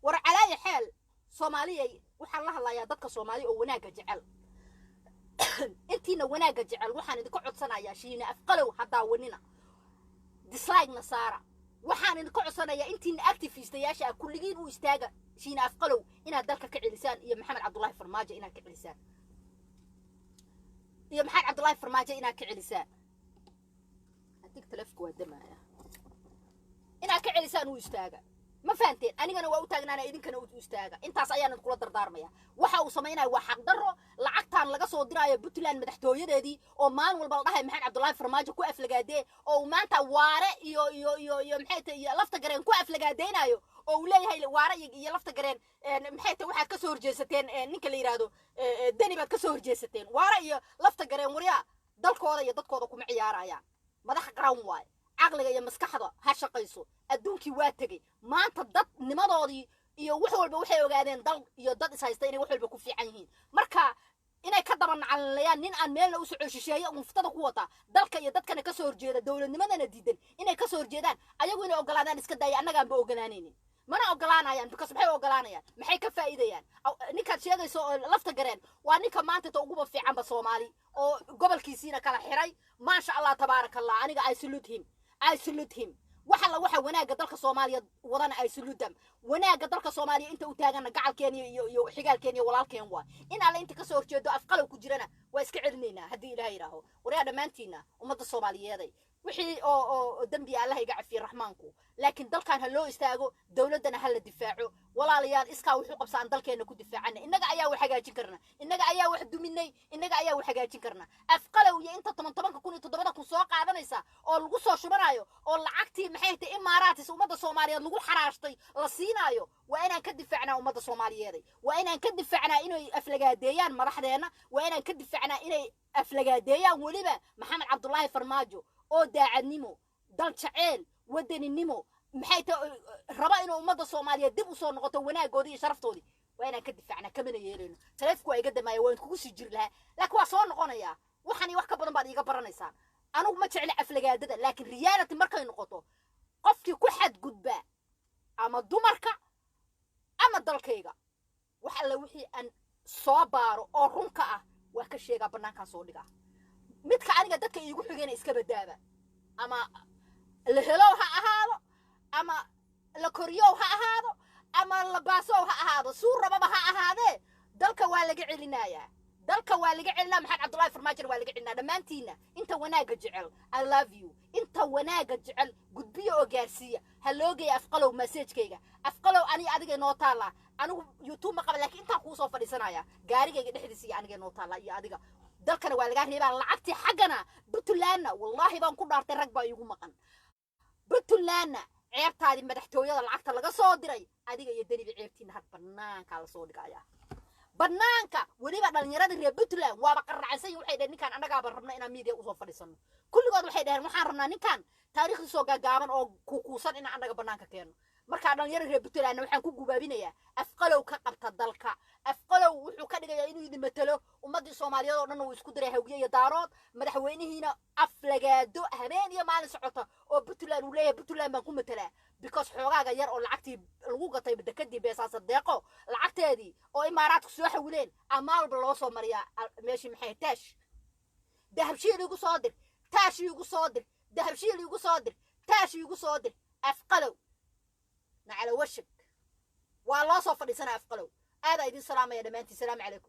war calaa xal Soomaaliyeed waxaan la hadlayaa dadka Soomaali oo wanaaga jecel intiina wanaaga jecel waxaan idin ka codsanayaa shiina afqalow hadaa wanina dislike nasara waxaan idin ka codsanayaa intiina activistayaasha kulligiin u istaaga shiina afqalow inaad dalka ka celisaan iyo maxamed Cabdullaahi Farmaajo inaad ka celisaan تلفك ودمايا إنا كعلسان ويستاجا ما فهمتين أنا جنا وأوتاجنا أنا إذن كنا ويستاجا أنت صيانة كل دردار ميا وحا وسمينا وحق درو لعقتان لقى صوت دراية بتلان مدحتوية دي أو مان والبلدها محن عبد الله فرماجة كوقف لقاديه أو ما أنت وارق يو محيط لفت جرين كوقف لقادينا oo leeyahay waara iyo lafta gareen maxay tahay waxaad ka soo horjeesateen ninka la yiraahdo dani baad ka soo horjeesateen waara iyo lafta gareen wariya dalkooda iyo dadkooda kuma ciyaarayaan madax qaran waay aqliga iyo maskaxda ha shaqayso adduunkii waa tagay maanta dad nimadoodii iyo wax walba waxay ogaadeen dal iyo dad is haysta inay wax walba ku fiican yihiin marka inay ka daban calanayaan nin aan meel u soo shisheeyo muftada ku wata dalka iyo dadkana ka soo horjeeda dawladnimadana diidan inay ka soo horjeedaan ayagu inay ogolaadaan iska daaya annaga aan ba ogolaanaynin mana ogolaanayaan because maxay ogolaanayaan maxay ka faa'iidayaan ninkaad sheegayso lafta gareen waa ninka maanta ta ugu fiicanba Soomaali oo gobolkiisina kala xiray ma sha Allah tabaarakallah aniga I salute him waxa wanaaga dalka Soomaaliya wadana ay saludam wanaaga dalka Soomaaliya inta u taagana gacalkeena iyo xigaalkeena iyo walaalkeen waa in alla inta ka soo horjeedo afqalow ku jirana waa iska cirneynaa hadii Ilaahay yiraaho wariya dhamaantiina umada Soomaaliyeed wixii oo dambi Allah iga cafiyo raxmaanku laakiin dalkan ha loo istaago dawladana ha la difaaco walaalayaal iska wuxuu qabsaan dalkeena ku difaacana inaga ayaa wax hagaajin karna inaga ayaa wax duminay inaga ayaa wax hagaajin karna afqalow iyo inta 17 ku soo qaadanaysa oo lagu soo shubanayo oo lacagtii maxay tahay imaaraadis umada Soomaaliyeed lagu xaraashtay la siinayo waa inaan ka difaacnaa umada Soomaaliyeed waa inaan ka difaacnaa inay aflagaadeeyaan madaxdeena waa inaan ka difaacnaa inay aflagaadeeyaan waliba Maxamed Cabdullaahi Farmaajo oo daacadnimo dal jaceyl wadaninimo maxay tahay raba inuu umada Soomaaliyeed dib u soo noqoto wanaagoodii iyo sharaftoodii waa inaan ka difaacnaa kamana yeelino taleefku ay gadamaya waan kugu sii jir lahaa laakiin waa soo noqonaya waxani wax ka badan baad iiga baranaysaa anigu ma jecel aflagaadada laakiin reality markay noqoto qofkii ku xad gudba ama dumarka ama dalkayga wax alla wixii aan soo baaro oo runka ah waa ka sheega banaanka soo dhiga midka aniga dadka iigu xigeen iska badaaba ama la helo ha ahaado ama la koriyo ha ahaado ama la baaso ha ahaado suuraba ha ahaade dalka waa laga celinaya maxamed Cabdullaahi Farmaajo waa laga celinaa dhamaantiina inta wanaaga jecel I love you inta wanaaga jecel gudbiyo oo gaarsiya ha loogeey afqalow message-kayga afqalow ani adiga noo taala anigu YouTube ma qaba laakiin inta ku soo fadhiisanaya gaarigayga dhexdiisa aniga noo taala iyo adiga dalkana waa laga reebaa lacagti xaqana Puntlandna wallahi baan ku dhaartay rag baa igu maqan Puntlandna ceebtaadi madaxtooyada lacagta laga soo diray adiga iyo danibi ceebtiina had banaanka la soo dhigaya banaanka waliba dhalinyarada reer Puntland waa qarracsan waxay dhaheen ninkan anaga ba rabna inaan media u soo fadhiisano kulligood waxay dhaheen waxaan rabnaa ninkan taariikhdiisa soo gaagaaban oo kuusan in anaga banaanka keeno marka dhalinyarada reer Puntland waxaan ku gubaabinayaa afqalow ka qabta dalka afqalow wuxuu ka dhigayaa inuu idin matalo ummadii Soomaaliyeed oo dhan uu isku diray hawgiye iyo daarood madaxweynihiina aflagaado habeen iyo maalin socota oo Puntland uu leeyahay Puntland baan ku matalaa because xogaaga yar oo lacagtii lagu gatay badakadii beesaasa deeqo lacagteedii oo imaaraadku soo xawileen ama walba loo soo mariyaa meeshii maxay taash dahabshiil igu soo dir taash igu soo dir dahabshiil igu soo dir taash igu soo dir afqalow على وشك والله صوف لسنا أفقلوا هذا يدين سلام يا دمانتي سلام عليكم